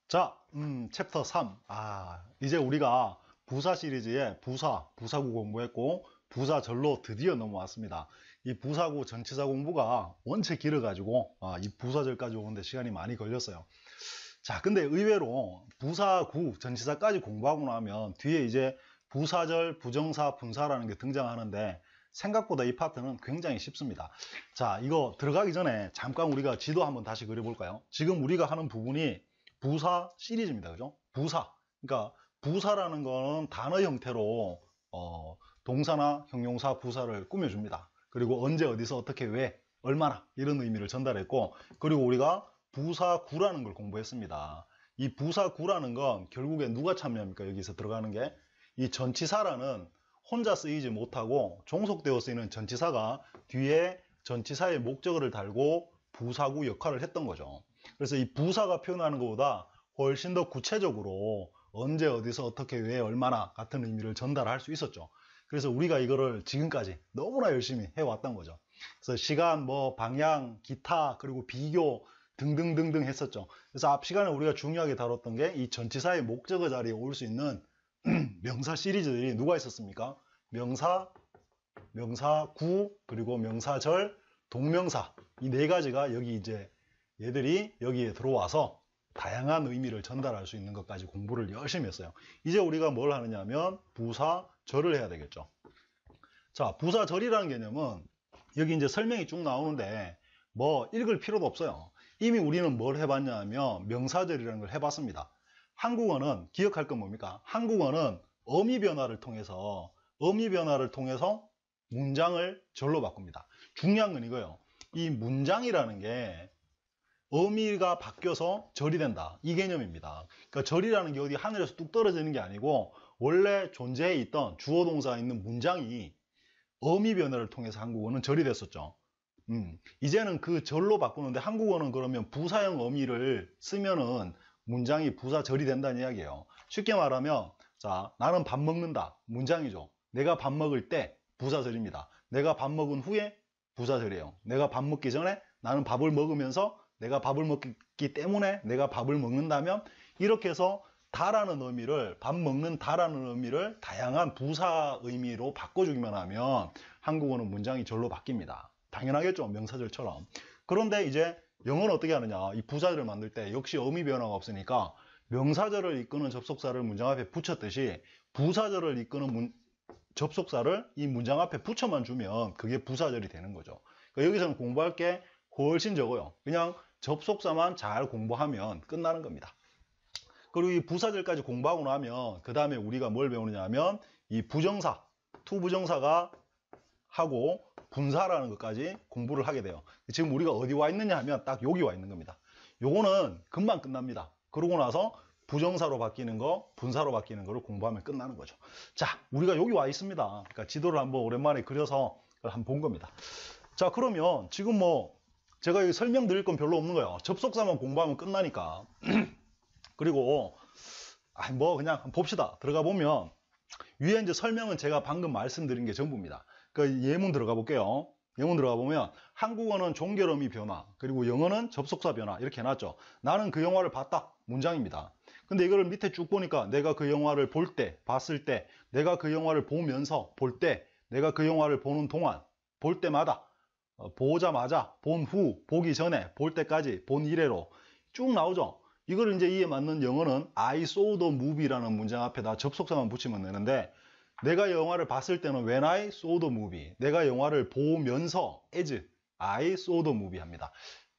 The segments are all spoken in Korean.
자, 챕터 3. 이제 우리가 부사 시리즈의 부사구 공부했고, 부사절로 드디어 넘어왔습니다. 이 부사구 전치사 공부가 원체 길어가지고, 이 부사절까지 오는데 시간이 많이 걸렸어요. 자, 근데 의외로 부사구 전치사까지 공부하고 나면 뒤에 이제 부사절, 부정사, 분사라는 게 등장하는데, 생각보다 이 파트는 굉장히 쉽습니다. 자, 이거 들어가기 전에 잠깐 우리가 지도 한번 다시 그려볼까요? 지금 우리가 하는 부분이 부사 시리즈입니다. 그죠? 부사. 그러니까 부사라는 거는 단어 형태로 동사나 형용사 부사를 꾸며줍니다. 그리고 언제 어디서 어떻게 왜 얼마나 이런 의미를 전달했고, 그리고 우리가 부사구라는 걸 공부했습니다. 이 부사구라는 건 결국에 누가 참여합니까? 여기서 들어가는 게 이 전치사라는 혼자 쓰이지 못하고 종속되어 쓰이는 전치사가 뒤에 전치사의 목적어를 달고 부사구 역할을 했던 거죠. 그래서 이 부사가 표현하는 것보다 훨씬 더 구체적으로 언제 어디서 어떻게 왜 얼마나 같은 의미를 전달할 수 있었죠. 그래서 우리가 이거를 지금까지 너무나 열심히 해왔던 거죠. 그래서 시간, 방향, 기타, 그리고 비교 등등등등 했었죠. 그래서 앞 시간에 우리가 중요하게 다뤘던 게 이 전치사의 목적어 자리에 올 수 있는 명사 시리즈들이 누가 있었습니까? 명사, 명사구, 그리고 명사절, 동명사. 이 네 가지가 여기 이제 얘들이 여기에 들어와서 다양한 의미를 전달할 수 있는 것까지 공부를 열심히 했어요. 이제 우리가 뭘 하느냐 하면 부사절을 해야 되겠죠. 자, 부사절이라는 개념은 여기 이제 설명이 쭉 나오는데 읽을 필요도 없어요. 이미 우리는 뭘 해봤냐 하면 명사절이라는 걸 해봤습니다. 한국어는 기억할 건 뭡니까? 한국어는 어미 변화를 통해서 문장을 절로 바꿉니다. 중요한 건 이거예요. 이 문장이라는 게 어미가 바뀌어서 절이 된다. 이 개념입니다. 그러니까 절이라는 게 어디 하늘에서 뚝 떨어지는 게 아니고 원래 존재해 있던 주어 동사가 있는 문장이 어미 변화를 통해서 한국어는 절이 됐었죠. 이제는 그 절로 바꾸는데 한국어는 그러면 부사형 어미를 쓰면은 문장이 부사절이 된다는 이야기예요. 쉽게 말하면 자, 나는 밥 먹는다. 문장이죠. 내가 밥 먹을 때 부사절입니다. 내가 밥 먹은 후에 부사절이에요. 내가 밥 먹기 전에 나는 밥을 먹으면서 내가 밥을 먹기 때문에 내가 밥을 먹는다면 이렇게 해서 다라는 의미를 밥 먹는 다라는 의미를 다양한 부사 의미로 바꿔주기만 하면 한국어는 문장이 절로 바뀝니다. 당연하겠죠. 명사절처럼. 그런데 이제 영어는 어떻게 하느냐. 이 부사절을 만들 때 역시 어미 변화가 없으니까 명사절을 이끄는 접속사를 문장 앞에 붙였듯이 부사절을 이끄는 접속사를 이 문장 앞에 붙여만 주면 그게 부사절이 되는 거죠. 그러니까 여기서는 공부할 게 훨씬 적어요. 그냥 접속사만 잘 공부하면 끝나는 겁니다. 그리고 이 부사절까지 공부하고 나면 그 다음에 우리가 뭘 배우느냐 하면 이 부정사, 투부정사가 하고 분사라는 것까지 공부를 하게 돼요. 지금 우리가 어디 와 있느냐 하면 딱 여기 와 있는 겁니다. 요거는 금방 끝납니다. 그러고 나서 부정사로 바뀌는 거, 분사로 바뀌는 거를 공부하면 끝나는 거죠. 자, 우리가 여기 와 있습니다. 그러니까 지도를 한번 오랜만에 그려서 한번 본 겁니다. 자, 그러면 지금 제가 여기 설명드릴 건 별로 없는 거예요. 접속사만 공부하면 끝나니까. 그리고 그냥 한번 봅시다. 들어가 보면 위에 이제 설명은 제가 방금 말씀드린 게 전부입니다. 그 예문 들어가 볼게요. 예문 들어가 보면 한국어는 종결어미 변화, 그리고 영어는 접속사 변화 이렇게 해놨죠. 나는 그 영화를 봤다. 문장입니다. 근데 이거를 밑에 쭉 보니까 내가 그 영화를 볼 때, 봤을 때, 내가 그 영화를 보면서 볼 때, 내가 그 영화를 보는 동안, 볼 때마다, 보자마자, 본 후, 보기 전에, 볼 때까지, 본 이래로 쭉 나오죠. 이걸 이제 이에 맞는 영어는 I saw the movie라는 문장 앞에다 접속사만 붙이면 되는데 내가 영화를 봤을 때는 when I saw the movie, 내가 영화를 보면서 as I saw the movie 합니다.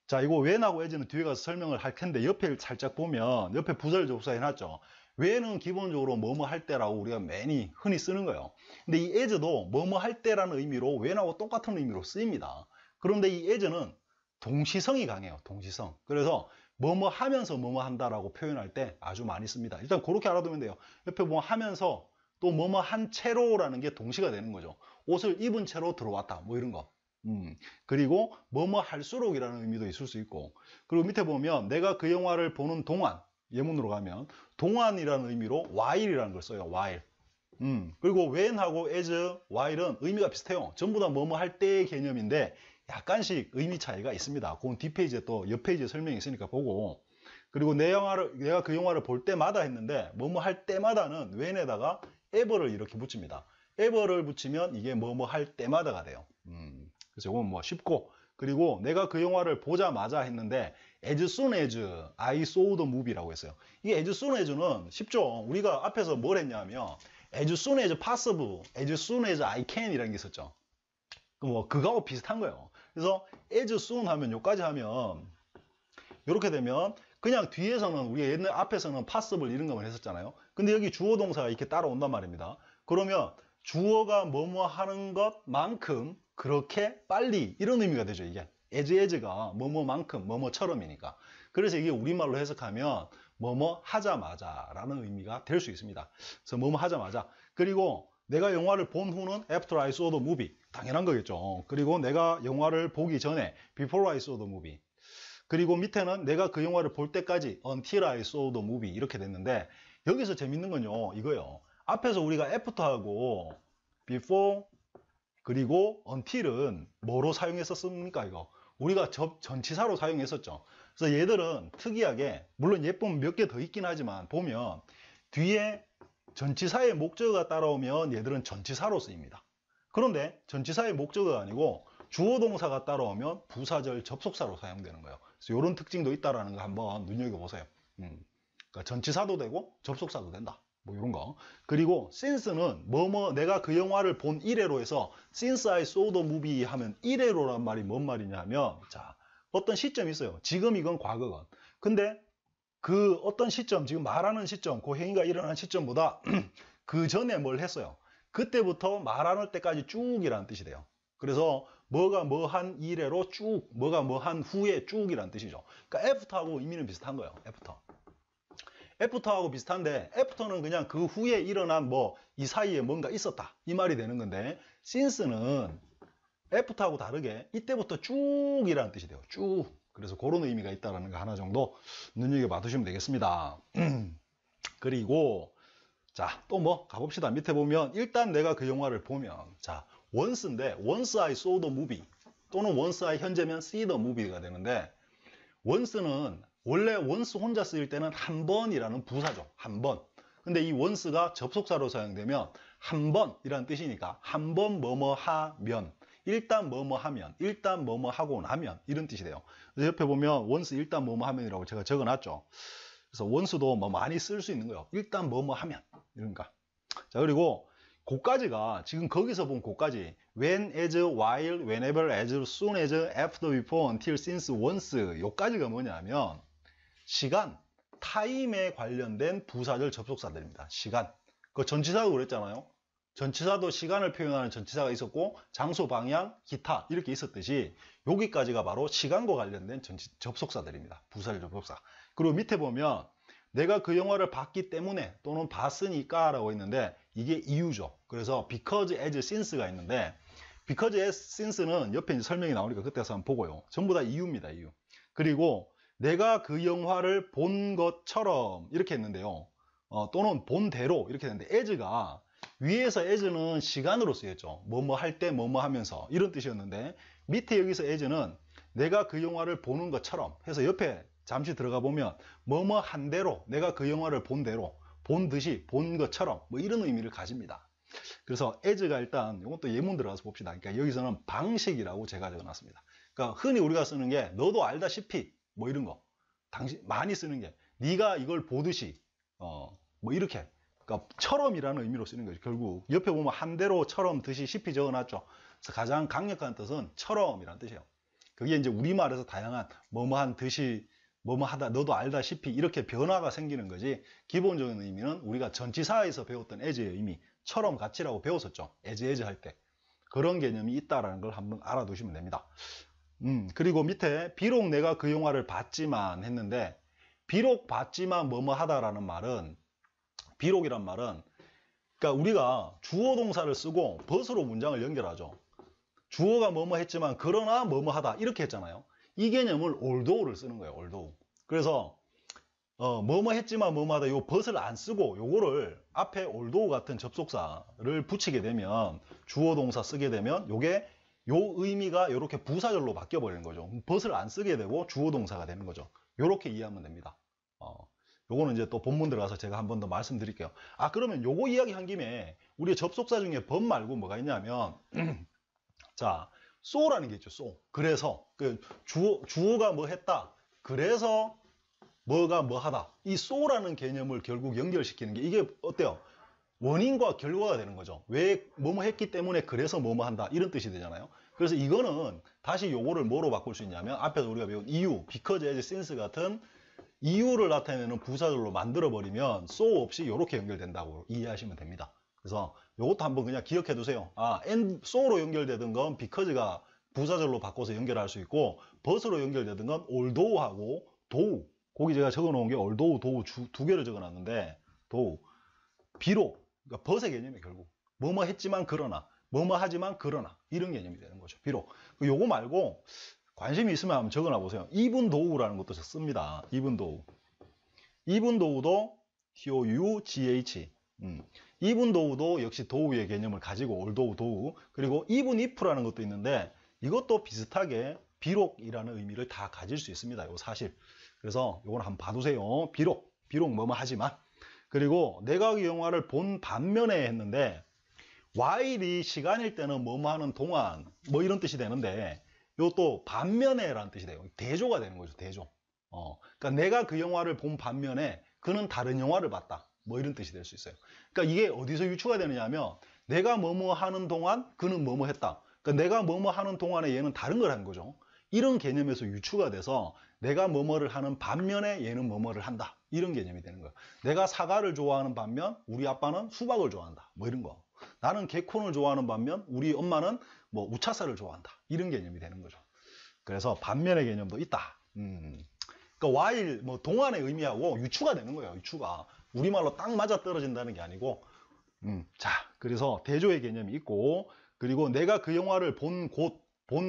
자, 이거 when하고 as는 뒤에 가서 설명을 할 텐데 옆에 살짝 보면 옆에 부사절 접속사 해놨죠. when은 기본적으로 뭐뭐 할 때라고 우리가 많이 흔히 쓰는 거예요. 근데 이 as도 뭐뭐 할 때라는 의미로 when하고 똑같은 의미로 쓰입니다. 그런데 이 as는 동시성이 강해요. 동시성. 그래서 뭐뭐 하면서 뭐뭐 한다라고 표현할 때 아주 많이 씁니다. 일단 그렇게 알아두면 돼요. 옆에 보면 하면서 또 뭐뭐 한 채로라는 게 동시가 되는 거죠. 옷을 입은 채로 들어왔다. 이런 거. 그리고 뭐뭐 할수록이라는 의미도 있을 수 있고. 그리고 밑에 보면 내가 그 영화를 보는 동안, 예문으로 가면 동안이라는 의미로 while이라는 걸 써요. while. 그리고 when하고 as, while은 의미가 비슷해요. 전부 다 뭐뭐 할 때의 개념인데 약간씩 의미 차이가 있습니다. 그건 뒷페이지에 또 옆 페이지에 설명이 있으니까 보고. 그리고 내가 그 영화를 볼 때마다 했는데 뭐뭐 할 때마다는 when에다가 ever를 이렇게 붙입니다. ever를 붙이면 이게 뭐뭐 할 때마다가 돼요. 그래서 이건 뭐 쉽고, 그리고 내가 그 영화를 보자마자 했는데 as soon as I saw the movie라고 했어요. 이게 as soon as는 쉽죠. 우리가 앞에서 뭘 했냐면 as soon as possible, as soon as I can 이라는 게 있었죠. 뭐 그거하고 비슷한 거예요. 그래서 as soon 하면 요까지 하면 이렇게 되면 그냥 뒤에서는 우리가 옛날 앞에서는 possible 이런 것만 했었잖아요. 근데 여기 주어 동사가 이렇게 따라온단 말입니다. 그러면 주어가 뭐뭐 하는 것만큼 그렇게 빨리 이런 의미가 되죠. 이게 as가 뭐뭐만큼 뭐뭐처럼이니까. 그래서 이게 우리말로 해석하면 뭐뭐 하자마자 라는 의미가 될 수 있습니다. 그래서 뭐뭐 하자마자. 그리고 내가 영화를 본 후는 after I saw the movie. 당연한 거겠죠. 그리고 내가 영화를 보기 전에 before I saw the movie. 그리고 밑에는 내가 그 영화를 볼 때까지 until I saw the movie 이렇게 됐는데, 여기서 재밌는 건요 이거요. 앞에서 우리가 after하고 before 그리고 until은 뭐로 사용했었습니까? 이거 우리가 전치사로 사용했었죠. 그래서 얘들은 특이하게, 물론 예쁘면 몇 개 더 있긴 하지만 보면 뒤에 전치사의 목적어가 따라오면 얘들은 전치사로 쓰입니다. 그런데 전치사의 목적어가 아니고 주어 동사가 따라오면 부사절 접속사로 사용되는 거예요. 그래서 이런 특징도 있다라는 거 한번 눈여겨보세요. 그러니까 전치사도 되고 접속사도 된다. 뭐 이런 거. 그리고 since는 뭐뭐 내가 그 영화를 본 이래로 해서 since I saw the movie 하면 이래로란 말이 뭔 말이냐 하면, 자, 어떤 시점이 있어요. 지금 이건 과거건. 근데 그 어떤 시점, 지금 말하는 시점, 그 행위가 일어난 시점보다 그 전에 뭘 했어요. 그때부터 말하는 때까지 쭉이라는 뜻이 돼요. 그래서 뭐가 뭐 한 이래로 쭉, 뭐가 뭐 한 후에 쭉이라는 뜻이죠. 그러니까 after하고 의미는 비슷한 거예요. 애프터하고 비슷한데, 애프터는 그냥 그 후에 일어난 뭐 이 사이에 뭔가 있었다 이 말이 되는 건데, since는 애프터하고 다르게 이때부터 쭉이라는 뜻이 돼요. 쭉. 그래서 그런 의미가 있다는 거 하나 정도 눈여겨봐 두시면 되겠습니다. 그리고 자, 또 뭐 가봅시다. 밑에 보면 일단 내가 그 영화를 보면, 자, once인데 once I saw the movie 또는 once I 현재면 see the movie가 되는데, once는 원래 once 혼자 쓰일 때는 한 번이라는 부사죠. 한 번. 근데 이 once가 접속사로 사용되면 한 번이라는 뜻이니까 한 번 뭐뭐 하면, 일단 뭐뭐 하면, 일단 뭐뭐 하고 나면 이런 뜻이 돼요. 그래서 옆에 보면 once 일단 뭐뭐 하면이라고 제가 적어놨죠. 그래서 once도 뭐 많이 쓸 수 있는 거예요. 일단 뭐뭐 하면 이런가. 자, 그리고 고까지가 지금 거기서 본 고까지 when, as, while, whenever, as soon as, after, before, until, since, once 요까지가 뭐냐면 시간, 타임에 관련된 부사절 접속사들입니다. 시간. 그 전치사도 그랬잖아요. 전치사도 시간을 표현하는 전치사가 있었고 장소, 방향, 기타 이렇게 있었듯이 여기까지가 바로 시간과 관련된 접속사들입니다. 부사절 접속사. 그리고 밑에 보면 내가 그 영화를 봤기 때문에 또는 봤으니까 라고 있는데 이게 이유죠. 그래서 because, as, since가 있는데 because, as, since는 옆에 이제 설명이 나오니까 그때 가서 한번 보고요. 전부 다 이유입니다. 이유. 그리고 내가 그 영화를 본 것처럼 이렇게 했는데요. 또는 본대로 이렇게 했는데 as가 위에서 as는 시간으로 쓰였죠. 뭐뭐 할 때 뭐뭐 하면서 이런 뜻이었는데 밑에 여기서 as는 내가 그 영화를 보는 것처럼 해서 옆에 잠시 들어가 보면 뭐뭐 한 대로, 내가 그 영화를 본 대로, 본 듯이, 본 것처럼 뭐 이런 의미를 가집니다. 그래서 as가 일단 이것도 예문 들어가서 봅시다. 그러니까 여기서는 방식이라고 제가 적어놨습니다. 그러니까 흔히 우리가 쓰는 게 너도 알다시피 뭐 이런 거, 당신 많이 쓰는 게 네가 이걸 보듯이 뭐 이렇게, 그러니까 처럼이라는 의미로 쓰는 거죠. 결국 옆에 보면 한 대로, 처럼, 듯이, 시피 적어놨죠. 그래서 가장 강력한 뜻은 처럼이라는 뜻이에요. 그게 이제 우리말에서 다양한 뭐뭐한 듯이, 뭐뭐 하다, 너도 알다시피 이렇게 변화가 생기는 거지, 기본적인 의미는 우리가 전치사에서 배웠던 as의 의미, 처럼 같이라고 배웠었죠. as 할 때. 그런 개념이 있다는 걸 한번 알아두시면 됩니다. 그리고 밑에 비록 내가 그 영화를 봤지만 했는데, 비록 봤지만 뭐뭐 하다라는 말은, 비록이란 말은 그러니까 우리가 주어 동사를 쓰고 벗으로 문장을 연결하죠. 주어가 뭐뭐 했지만 그러나 뭐뭐 하다 이렇게 했잖아요. 이 개념을 although를 쓰는 거예요. although. 그래서 뭐뭐 했지만 뭐뭐 하다 요 벗을 안 쓰고 요거를 앞에 although 같은 접속사를 붙이게 되면, 주어 동사 쓰게 되면 요게 요 의미가 이렇게 부사절로 바뀌어 버리는 거죠. 벗을 안 쓰게 되고 주어 동사가 되는 거죠. 요렇게 이해하면 됩니다. 요거는 이제 또 본문 들어가서 제가 한 번 더 말씀드릴게요. 아, 그러면 요거 이야기 한 김에 우리 접속사 중에 법 말고 뭐가 있냐면 자, so라는 게 있죠. so. 그래서 그 주어가 뭐 했다. 그래서 뭐가 뭐 하다. 이 so라는 개념을 결국 연결시키는 게 이게 어때요? 원인과 결과가 되는 거죠. 왜 뭐뭐 했기 때문에 그래서 뭐뭐 한다. 이런 뜻이 되잖아요. 그래서 이거는 다시 요거를 뭐로 바꿀 수 있냐면 앞에서 우리가 배운 이유, because, as, since 같은 이유를 나타내는 부사절로 만들어버리면 so 없이 이렇게 연결된다고 이해하시면 됩니다. 그래서 이것도 한번 그냥 기억해 두세요. 아, and so로 연결되던 건 because가 부사절로 바꿔서 연결할 수 있고 but으로 연결되던 건 although하고 though. 거기 제가 적어 놓은 게 although, though 두 개를 적어 놨는데 though, 비록, 그러니까 but의 개념이 결국 뭐뭐 했지만 그러나, 뭐뭐 하지만 그러나 이런 개념이 되는 거죠. 비록. 요거 말고 관심이 있으면 한번 적어 놔보세요. even though라는 것도 씁니다. even though. even though도 T-O-U-G-H. even though도 역시 though의 개념을 가지고 although, though. 그리고 even if라는 것도 있는데 이것도 비슷하게 비록이라는 의미를 다 가질 수 있습니다. 요 사실. 그래서 요걸 한번 봐두세요. 비록 뭐뭐 하지만. 그리고 내가 그 영화를 본 반면에 했는데 while이 시간일 때는 뭐뭐 하는 동안 뭐 이런 뜻이 되는데 요또 반면에라는 뜻이 돼요. 대조가 되는 거죠. 대조. 그러니까 내가 그 영화를 본 반면에 그는 다른 영화를 봤다. 뭐 이런 뜻이 될 수 있어요. 그러니까 이게 어디서 유추가 되느냐 하면 내가 뭐뭐 하는 동안 그는 뭐뭐 했다. 그러니까 내가 뭐뭐 하는 동안에 얘는 다른 걸 한 거죠. 이런 개념에서 유추가 돼서 내가 뭐뭐를 하는 반면에 얘는 뭐뭐를 한다. 이런 개념이 되는 거예요. 내가 사과를 좋아하는 반면 우리 아빠는 수박을 좋아한다. 뭐 이런 거. 나는 개콘을 좋아하는 반면 우리 엄마는 뭐 우차사를 좋아한다. 이런 개념이 되는 거죠. 그래서 반면의 개념도 있다. 그러니까 while 뭐 동안의 의미하고 유추가 되는 거예요. 유추가. 우리말로 딱 맞아 떨어진다는 게 아니고 자, 그래서 대조의 개념이 있고 그리고 내가 그 영화를 본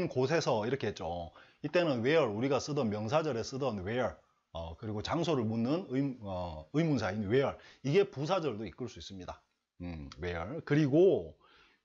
곳에서 이렇게 했죠. 이때는 where 우리가 쓰던 명사절에 쓰던 where 그리고 장소를 묻는 의문사인 where 이게 부사절도 이끌 수 있습니다. where 그리고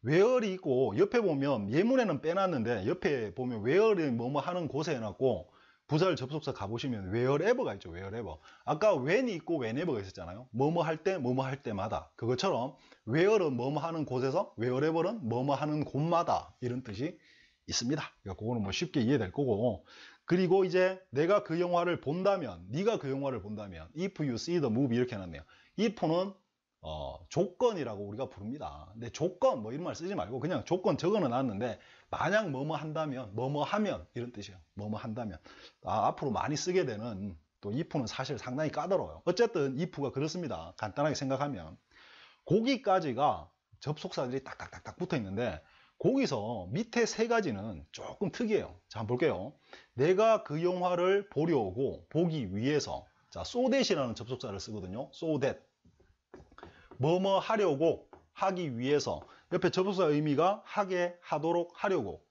where이 있고 옆에 보면 예문에는 빼놨는데 옆에 보면 where이 뭐뭐 하는 곳에 해놨고 부사절 접속사 가보시면 wherever가 있죠. wherever. 아까 when이 있고 whenever가 있었잖아요. 뭐뭐 할 때, 뭐뭐 할 때마다. 그것처럼 where는 뭐뭐 하는 곳에서 wherever는 뭐뭐 하는 곳마다 이런 뜻이 있습니다. 그러니까 그거는 뭐 쉽게 이해될 거고. 그리고 이제 내가 그 영화를 본다면, 네가 그 영화를 본다면 if you see the movie 이렇게 해놨네요. if는 조건이라고 우리가 부릅니다. 근데 조건 뭐 이런 말 쓰지 말고 그냥 조건 적어는 놨는데 만약 뭐뭐 한다면 뭐뭐 하면 이런 뜻이에요. 뭐뭐 한다면 앞으로 많이 쓰게 되는 또 if는 사실 상당히 까다로워요. 어쨌든 if가 그렇습니다. 간단하게 생각하면 거기까지가 접속사들이 딱딱딱딱 붙어 있는데 거기서 밑에 세 가지는 조금 특이해요. 자, 한번 볼게요. 내가 그 영화를 보려고 보기 위해서 자, so that이라는 접속사를 쓰거든요. so that 뭐뭐 하려고 하기 위해서 옆에 접속사 의미가 하게 하도록 하려고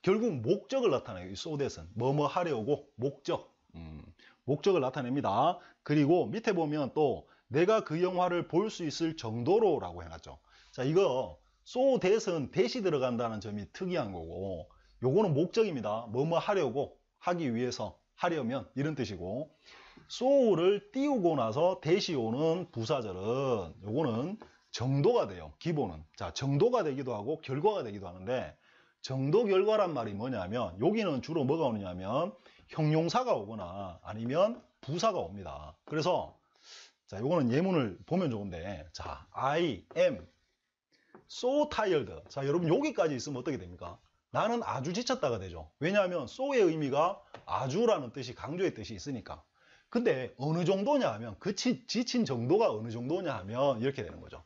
결국 목적을 나타내요. 이 so that은 뭐뭐 하려고 목적 목적을 나타냅니다. 그리고 밑에 보면 또 내가 그 영화를 볼 수 있을 정도로 라고 해놨죠. 자, 이거 so that은 that이 들어간다는 점이 특이한 거고 요거는 목적입니다. 뭐뭐 하려고 하기 위해서 하려면 이런 뜻이고 so를 띄우고 나서 that이 오는 부사절은 요거는 정도가 돼요. 기본은. 자, 정도가 되기도 하고 결과가 되기도 하는데 정도 결과란 말이 뭐냐면 여기는 주로 뭐가 오느냐면 형용사가 오거나 아니면 부사가 옵니다. 그래서 자, 요거는 예문을 보면 좋은데 자, I am so tired. 자, 여러분 여기까지 있으면 어떻게 됩니까? 나는 아주 지쳤다가 되죠. 왜냐하면 so의 의미가 아주라는 뜻이 강조의 뜻이 있으니까. 근데 어느 정도냐 하면 그 지친 정도가 어느 정도냐 하면 이렇게 되는 거죠.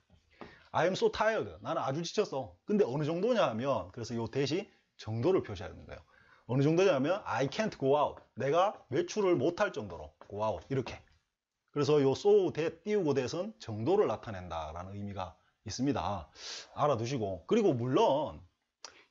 I am so tired. 나는 아주 지쳤어. 근데 어느 정도냐 하면 그래서 이 대시 정도를 표시하는 거예요. 어느 정도냐 하면 I can't go out. 내가 외출을 못할 정도로 go out. 이렇게. 그래서 이 so that 띄우고 that은 정도를 나타낸다라는 의미가 있습니다. 알아두시고. 그리고 물론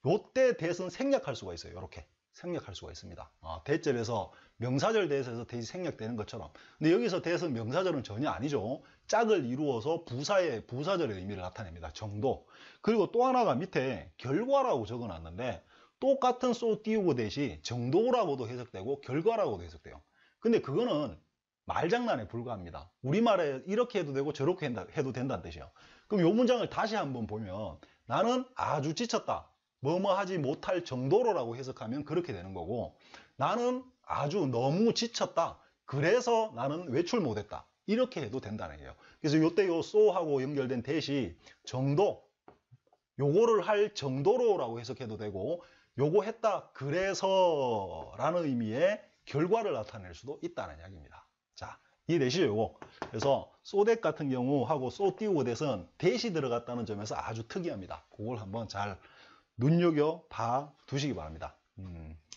요때 that은 생략할 수가 있어요. 이렇게. 생략할 수가 있습니다. 대절에서 명사절 대에서 that이 생략되는 것처럼. 근데 여기서 that은 명사절은 전혀 아니죠. 짝을 이루어서 부사절의 의미를 나타냅니다. 정도. 그리고 또 하나가 밑에 결과라고 적어놨는데 똑같은 so 띄우고 that이 정도라고도 해석되고 결과라고도 해석돼요. 근데 그거는 말장난에 불과합니다. 우리말에 이렇게 해도 되고 저렇게 해도 된다는 뜻이에요. 그럼 이 문장을 다시 한번 보면 나는 아주 지쳤다. 뭐뭐 하지 못할 정도로라고 해석하면 그렇게 되는 거고, 나는 아주 너무 지쳤다. 그래서 나는 외출 못했다. 이렇게 해도 된다는 거예요. 그래서 요때 요 so하고 연결된 대시 정도, 요거를 할 정도로라고 해석해도 되고, 요거 했다 그래서 라는 의미의 결과를 나타낼 수도 있다는 이야기입니다. 자, 이해되시죠? 요거. 그래서 소댓 같은 경우하고 소 띄우고 대선 대시 들어갔다는 점에서 아주 특이합니다. 그걸 한번 잘 눈여겨 봐 두시기 바랍니다.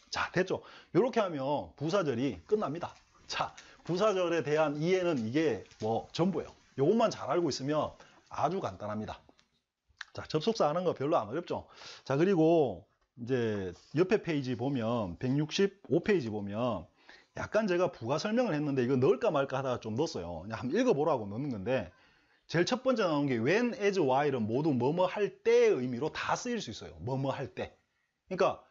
자, 됐죠? 이렇게 하면 부사절이 끝납니다. 자, 부사절에 대한 이해는 이게 뭐 전부예요. 요것만 잘 알고 있으면 아주 간단합니다. 자, 접속사 하는 거 별로 안 어렵죠? 자, 그리고 이제 옆에 페이지 보면 165페이지 보면 약간 제가 부가 설명을 했는데 이거 넣을까 말까 하다가 좀 넣었어요. 그냥 한번 읽어보라고 넣는 건데, 제일 첫 번째 나온 게 when, as, while은 모두 뭐뭐 할 때의 의미로 다 쓰일 수 있어요. 뭐뭐 할 때. 그러니까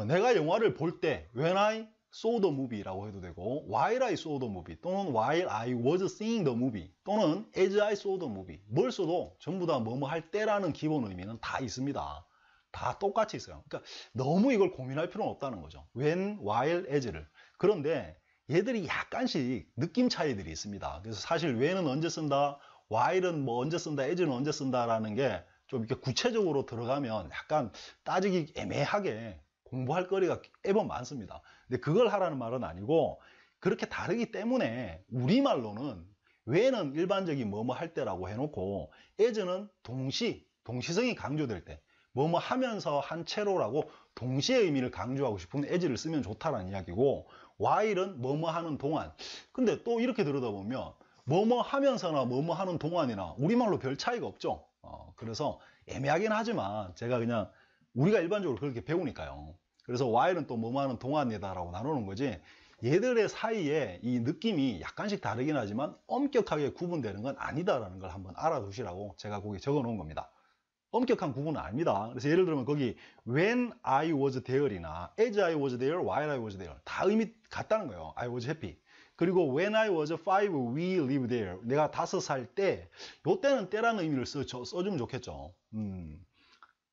내가 영화를 볼 때 when I saw the movie라고 해도 되고, while I saw the movie 또는 while I was seeing the movie 또는 as I saw the movie, 뭘 써도 전부 다 뭐뭐 할 때라는 기본 의미는 다 있습니다. 다 똑같이 있어요. 그러니까 너무 이걸 고민할 필요는 없다는 거죠. when, while, as를. 그런데 얘들이 약간씩 느낌 차이들이 있습니다. 그래서 사실 when은 언제 쓴다, while은 뭐 언제 쓴다, as는 언제 쓴다라는 게 좀 이렇게 구체적으로 들어가면 약간 따지기 애매하게 공부할 거리가 애번 많습니다. 근데 그걸 하라는 말은 아니고, 그렇게 다르기 때문에 우리말로는 when은 일반적인 뭐뭐 할 때라고 해놓고 as는 동시성이 강조될 때 뭐뭐 하면서 한 채로라고 동시의 의미를 강조하고 싶으면 as를 쓰면 좋다라는 이야기고, while은 뭐뭐 하는 동안. 근데 또 이렇게 들여다보면 뭐뭐 하면서나 뭐뭐 하는 동안이나 우리말로 별 차이가 없죠. 그래서 애매하긴 하지만 제가 그냥 우리가 일반적으로 그렇게 배우니까요. 그래서 while은 또 뭐뭐 하는 동안이다 라고 나누는 거지, 얘들의 사이에 이 느낌이 약간씩 다르긴 하지만 엄격하게 구분되는 건 아니다라는 걸 한번 알아두시라고 제가 거기 적어 놓은 겁니다. 엄격한 구분은 아닙니다. 그래서 예를 들면 거기 when I was there이나 as I was there, while I was there 다 의미 같다는 거예요. I was happy. 그리고 when I was 5, we lived there. 내가 5살 때, 요때는 때라는 의미를 써주면 좋겠죠.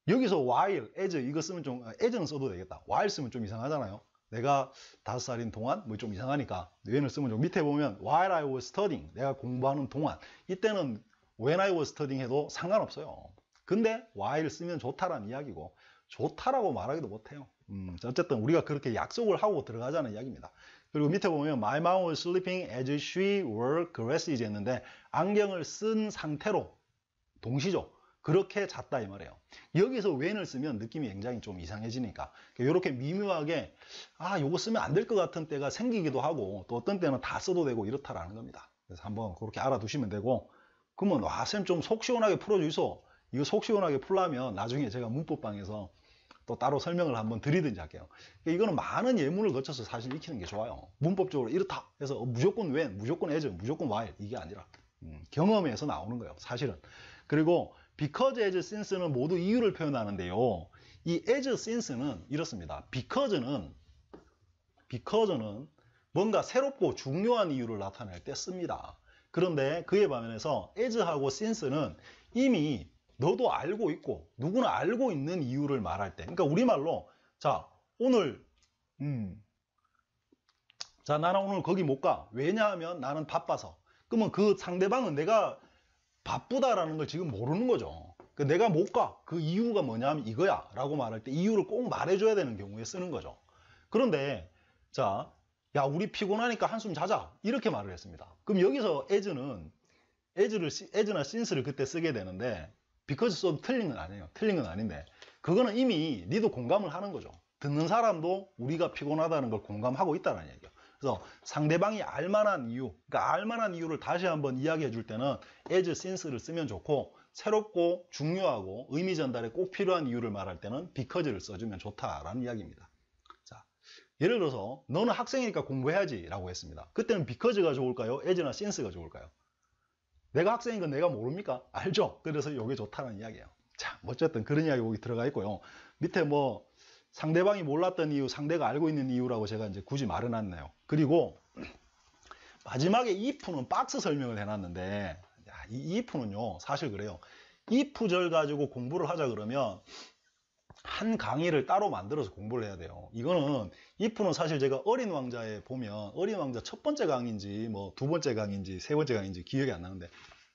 여기서 while, as 이거 쓰면 좀, as는 써도 되겠다. while 쓰면 좀 이상하잖아요. 내가 5살인 동안 뭐 좀 이상하니까 when을 쓰면 좀, 밑에 보면 while I was studying, 내가 공부하는 동안, 이때는 when I was studying 해도 상관없어요. 근데 while 쓰면 좋다라는 이야기고, 좋다라고 말하기도 못해요. 어쨌든 우리가 그렇게 약속을 하고 들어가자는 이야기입니다. 그리고 밑에 보면 my mom was sleeping as she wore glasses 했는데, 안경을 쓴 상태로, 동시죠. 그렇게 잤다 이 말이에요. 여기서 when을 쓰면 느낌이 굉장히 좀 이상해지니까 이렇게 미묘하게 요거 쓰면 안 될 것 같은 때가 생기기도 하고, 또 어떤 때는 다 써도 되고 이렇다라는 겁니다. 그래서 한번 그렇게 알아두시면 되고, 그러면 쌤 좀 속 시원하게 풀어주이소. 이거 속 시원하게 풀려면 나중에 제가 문법방에서 또 따로 설명을 한번 드리든지 할게요. 이거는 많은 예문을 거쳐서 사실 익히는 게 좋아요. 문법적으로 이렇다 해서 무조건 when, 무조건 as, 무조건 while 이게 아니라 경험에서 나오는 거예요, 사실은. 그리고 because, as, since는 모두 이유를 표현하는데요, 이 as, since는 이렇습니다. because는 뭔가 새롭고 중요한 이유를 나타낼 때 씁니다. 그런데 그에 반면에서 as하고 since는 이미 너도 알고 있고 누구나 알고 있는 이유를 말할 때, 그러니까 우리말로 자 오늘 자 나는 오늘 거기 못 가. 왜냐하면 나는 바빠서. 그러면 그 상대방은 내가 바쁘다라는 걸 지금 모르는 거죠. 내가 못 가. 그 이유가 뭐냐면 이거야 라고 말할 때 이유를 꼭 말해줘야 되는 경우에 쓰는 거죠. 그런데 자, 야 우리 피곤하니까 한숨 자자 이렇게 말을 했습니다. 그럼 여기서 as나 since를 그때 쓰게 되는데, because 써도 틀린 건 아니에요. 틀린 건 아닌데, 그거는 이미 니도 공감을 하는 거죠. 듣는 사람도 우리가 피곤하다는 걸 공감하고 있다는 얘기예요. 그래서 상대방이 알만한 이유, 그러니까 알만한 이유를 다시 한번 이야기해 줄 때는 as, since를 쓰면 좋고, 새롭고 중요하고 의미 전달에 꼭 필요한 이유를 말할 때는 because를 써주면 좋다라는 이야기입니다. 자, 예를 들어서 너는 학생이니까 공부해야지 라고 했습니다. 그때는 because가 좋을까요? as나 since가 좋을까요? 내가 학생인 건 내가 모릅니까? 알죠? 그래서 이게 좋다는 이야기예요. 자, 어쨌든 그런 이야기 여기 들어가 있고요. 밑에 뭐 상대방이 몰랐던 이유, 상대가 알고 있는 이유라고 제가 이제 굳이 말해놨네요. 그리고 마지막에 if는 박스 설명을 해놨는데 이 if는요 사실 그래요. if절 가지고 공부를 하자 그러면 한 강의를 따로 만들어서 공부를 해야 돼요. 이거는 if는 사실 제가 어린 왕자에 보면 어린 왕자 첫 번째 강의인지 뭐 두 번째 강의인지 세 번째 강의인지 기억이 안 나는데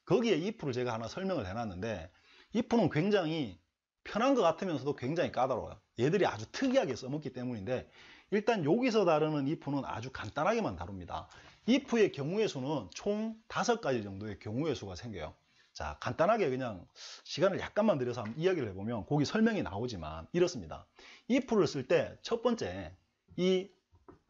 거기에 if를 제가 하나 설명을 해놨는데 if는 굉장히 편한 것 같으면서도 굉장히 까다로워요. 얘들이 아주 특이하게 써먹기 때문인데 일단 여기서 다루는 if는 아주 간단하게만 다룹니다. if의 경우의 수는 총 5가지 정도의 경우의 수가 생겨요. 자, 간단하게 그냥 시간을 약간만 들여서 한번 이야기를 해보면 거기 설명이 나오지만 이렇습니다. if를 쓸 때 첫 번째 이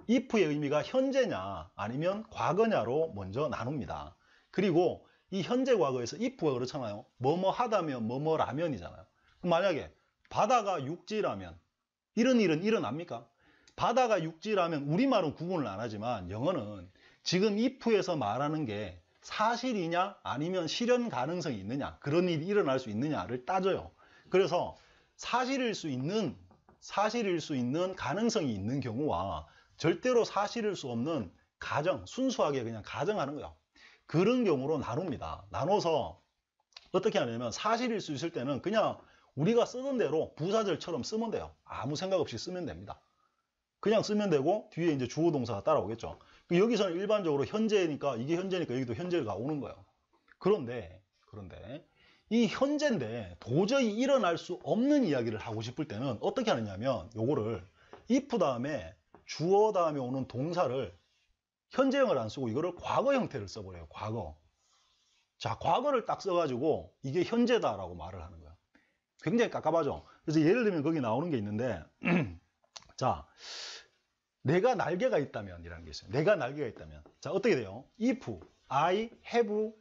if의 의미가 현재냐 아니면 과거냐로 먼저 나눕니다. 그리고 이 현재 과거에서 if가 그렇잖아요. 뭐뭐 하다면 뭐뭐라면이잖아요. 만약에 바다가 육지라면 이런 일은 일어납니까? 바다가 육지라면 우리말은 구분을 안 하지만 영어는 지금 if에서 말하는 게 사실이냐 아니면 실현 가능성이 있느냐 그런 일이 일어날 수 있느냐를 따져요. 그래서 사실일 수 있는 가능성이 있는 경우와 절대로 사실일 수 없는 가정, 순수하게 그냥 가정하는 거예요. 그런 경우로 나눕니다. 나눠서 어떻게 하냐면 사실일 수 있을 때는 그냥 우리가 쓰던 대로 부사절처럼 쓰면 돼요. 아무 생각 없이 쓰면 됩니다. 그냥 쓰면 되고 뒤에 이제 주어 동사가 따라오겠죠. 여기서는 일반적으로 현재니까 이게 현재니까 여기도 현재가 오는 거예요. 그런데 이 현재인데 도저히 일어날 수 없는 이야기를 하고 싶을 때는 어떻게 하느냐면 요거를 if 다음에 주어 다음에 오는 동사를 현재형을 안 쓰고 이거를 과거 형태를 써버려요. 과거. 자, 과거를 딱 써가지고 이게 현재다라고 말을 하는 거예요. 굉장히 깝깝하죠. 그래서 예를 들면 거기 나오는 게 있는데 자, 내가 날개가 있다면 이라는 게 있어요. 내가 날개가 있다면. 자, 어떻게 돼요? If I have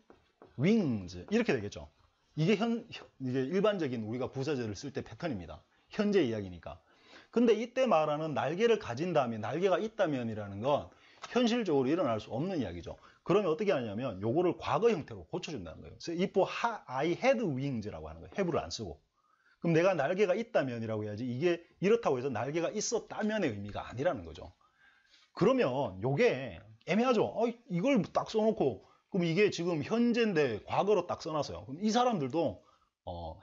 wings 이렇게 되겠죠. 이게 이게 일반적인 우리가 부사절을 쓸 때 패턴입니다. 현재 이야기니까. 근데 이때 말하는 날개를 가진 다음에 날개가 있다면이라는 건 현실적으로 일어날 수 없는 이야기죠. 그러면 어떻게 하냐면 요거를 과거 형태로 고쳐준다는 거예요. 그래서 if I had wings라고 하는 거예요. have를 안 쓰고. 그럼 내가 날개가 있다면이라고 해야지 이게 이렇다고 해서 날개가 있었다면의 의미가 아니라는 거죠. 그러면 요게 애매하죠. 이걸 딱 써놓고 그럼 이게 지금 현재인데 과거로 딱 써놨어요. 그럼 이 사람들도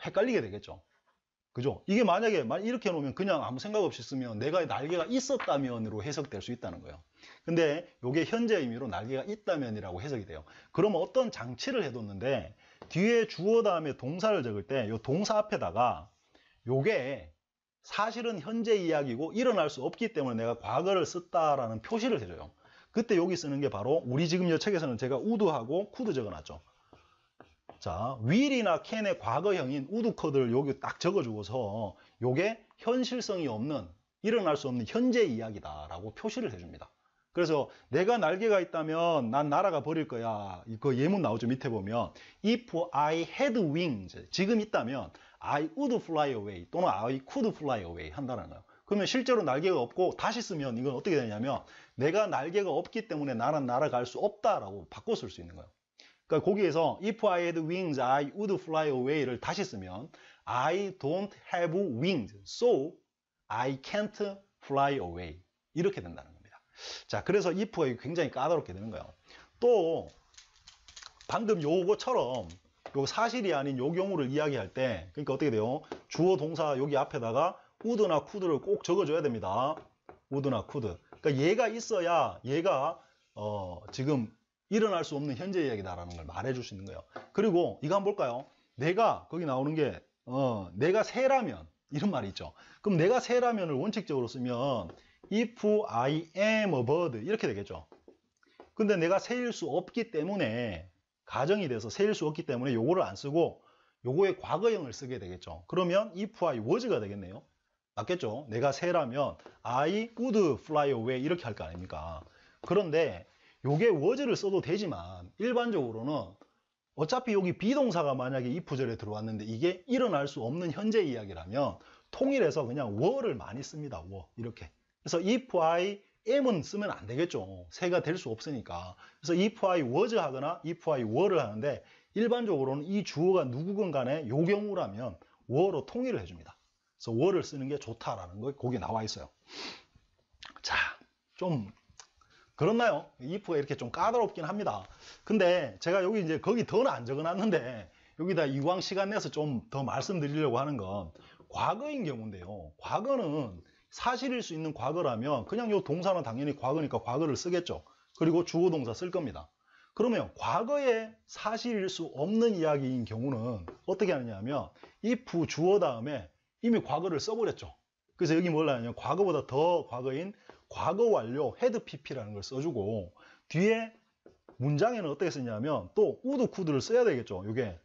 헷갈리게 되겠죠. 그죠? 이게 만약에 이렇게 해놓으면 그냥 아무 생각 없이 쓰면 내가 날개가 있었다면으로 해석될 수 있다는 거예요. 근데 요게 현재 의미로 날개가 있다면이라고 해석이 돼요. 그러면 어떤 장치를 해뒀는데 뒤에 주어 다음에 동사를 적을 때 요 동사 앞에다가 요게 사실은 현재 이야기고 일어날 수 없기 때문에 내가 과거를 썼다라는 표시를 해줘요. 그때 여기 쓰는 게 바로 우리 지금 이 책에서는 제가 would하고 could 적어놨죠. 자, will이나 can의 과거형인 would, could를 여기 딱 적어주고서 요게 현실성이 없는 일어날 수 없는 현재 이야기다라고 표시를 해줍니다. 그래서 내가 날개가 있다면 난 날아가 버릴 거야. 그 예문 나오죠. 밑에 보면 if I had wings 지금 있다면 I would fly away 또는 I could fly away 한다는 거예요. 그러면 실제로 날개가 없고 다시 쓰면 이건 어떻게 되냐면 내가 날개가 없기 때문에 나는 날아갈 수 없다라고 바꿔 쓸 수 있는 거예요. 그러니까 거기에서 if I had wings I would fly away를 다시 쓰면 I don't have wings so I can't fly away 이렇게 된다는 겁니다. 자, 그래서 if가 굉장히 까다롭게 되는 거예요. 또 방금 요거처럼 요 사실이 아닌 요 경우를 이야기할 때 그러니까 어떻게 돼요? 주어 동사 여기 앞에다가 would나 could를 꼭 적어줘야 됩니다. would나 could. 그러니까 얘가 있어야 얘가 지금 일어날 수 없는 현재 이야기다라는 걸 말해줄 수 있는 거예요. 그리고 이거 한번 볼까요? 내가 거기 나오는 게 내가 새라면 이런 말이 있죠. 그럼 내가 새라면을 원칙적으로 쓰면 if I am a bird 이렇게 되겠죠. 근데 내가 새일 수 없기 때문에 가정이 돼서 새일 수 없기 때문에 요거를 안 쓰고 요거의 과거형을 쓰게 되겠죠. 그러면 if I was가 되겠네요. 맞겠죠? 내가 새라면 I would fly away 이렇게 할 거 아닙니까? 그런데 요게 was를 써도 되지만 일반적으로는 어차피 여기 비동사가 만약에 if절에 들어왔는데 이게 일어날 수 없는 현재 이야기라면 통일해서 그냥 were를 많이 씁니다. were 이렇게. 그래서 if I am은 쓰면 안 되겠죠. 새가 될 수 없으니까. 그래서 if I was 하거나 if I were를 하는데 일반적으로는 이 주어가 누구건 간에 요 경우라면 were로 통일을 해줍니다. 그래서 were를 쓰는 게 좋다라는 거 거기 나와 있어요. 자, 좀 그렇나요? if가 이렇게 좀 까다롭긴 합니다. 근데 제가 여기 이제 거기 더는 안 적어놨는데 여기다 이왕 시간 내서 좀 더 말씀드리려고 하는 건 과거인 경우인데요. 과거는 사실일 수 있는 과거라면 그냥 요 동사는 당연히 과거니까 과거를 쓰겠죠. 그리고 주어 동사 쓸 겁니다. 그러면 과거에 사실일 수 없는 이야기인 경우는 어떻게 하느냐 하면 if 주어 다음에 이미 과거를 써버렸죠. 그래서 여기 뭘 하냐면 과거보다 더 과거인 과거 완료 had pp라는 걸 써주고 뒤에 문장에는 어떻게 쓰냐면 또 would could를 써야 되겠죠. 이게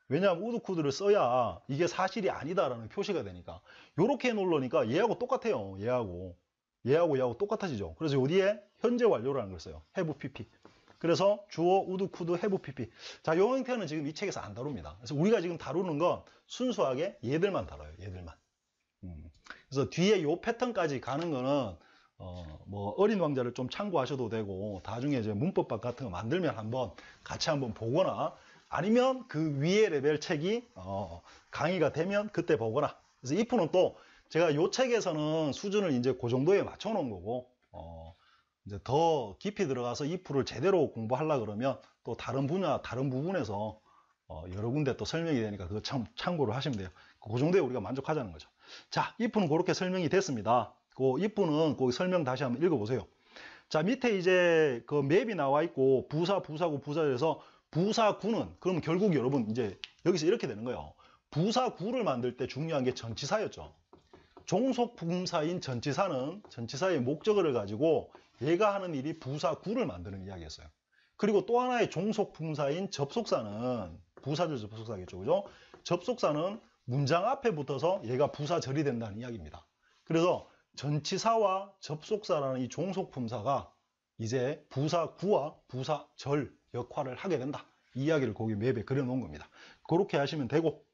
왜냐하면 would could를 써야 이게 사실이 아니다라는 표시가 되니까 이렇게 해놓으려니까 얘하고 똑같아요. 얘하고 똑같아지죠. 그래서 여기에 현재 완료라는 걸 써요. have pp. 그래서 주어 would could have pp. 자, 이 형태는 지금 이 책에서 안 다룹니다. 그래서 우리가 지금 다루는 건 순수하게 얘들만 다뤄요. 얘들만. 그래서 뒤에 요 패턴까지 가는 거는 뭐 어린 왕자를 좀 참고하셔도 되고 나중에 이제 문법학 같은 거 만들면 같이 한번 보거나 아니면 그 위에 레벨 책이 강의가 되면 그때 보거나. 그래서 if는 또 제가 요 책에서는 수준을 이제 그 정도에 맞춰 놓은 거고 이제 더 깊이 들어가서 if를 제대로 공부하려 그러면 또 다른 분야 다른 부분에서 여러 군데 또 설명이 되니까 그거 참고를 하시면 돼요. 그 정도에 우리가 만족하자는 거죠. 자, if는 그렇게 설명이 됐습니다. 그 if는 그 설명 다시 한번 읽어보세요. 자, 밑에 이제 그 맵이 나와 있고 부사고 부사에서 부사구는 그러면 결국 여러분 이제 여기서 이렇게 되는 거예요. 부사구를 만들 때 중요한 게 전치사였죠. 종속분사인 전치사는 전치사의 목적어를 가지고 얘가 하는 일이 부사구를 만드는 이야기였어요. 그리고 또 하나의 종속분사인 접속사는 부사절 접속사겠죠. 그죠? 접속사는 문장 앞에 붙어서 얘가 부사절이 된다는 이야기입니다. 그래서 전치사와 접속사라는 이 종속분사가 이제 부사구와 부사절 역할을 하게 된다. 이 이야기를 거기 맵에 그려놓은 겁니다. 그렇게 하시면 되고,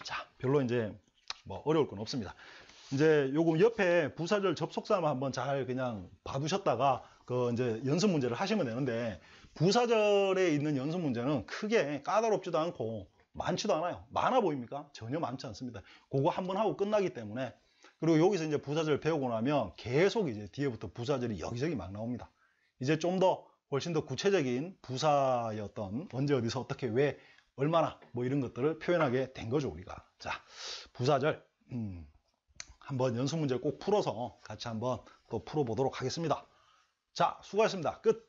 자, 별로 이제 뭐 어려울 건 없습니다. 이제 요거 옆에 부사절 접속사만 한번 잘 그냥 봐두셨다가 그 이제 연습 문제를 하시면 되는데 부사절에 있는 연습 문제는 크게 까다롭지도 않고 많지도 않아요. 많아 보입니까? 전혀 많지 않습니다. 그거 한번 하고 끝나기 때문에. 그리고 여기서 이제 부사절 배우고 나면 계속 이제 뒤에부터 부사절이 여기저기 막 나옵니다. 이제 좀 더 훨씬 더 구체적인 부사의 어떤 언제 어디서 어떻게 왜 얼마나 뭐 이런 것들을 표현하게 된 거죠, 우리가. 자, 부사절 한번 연습 문제 꼭 풀어서 같이 한번 또 풀어보도록 하겠습니다. 자, 수고하셨습니다. 끝.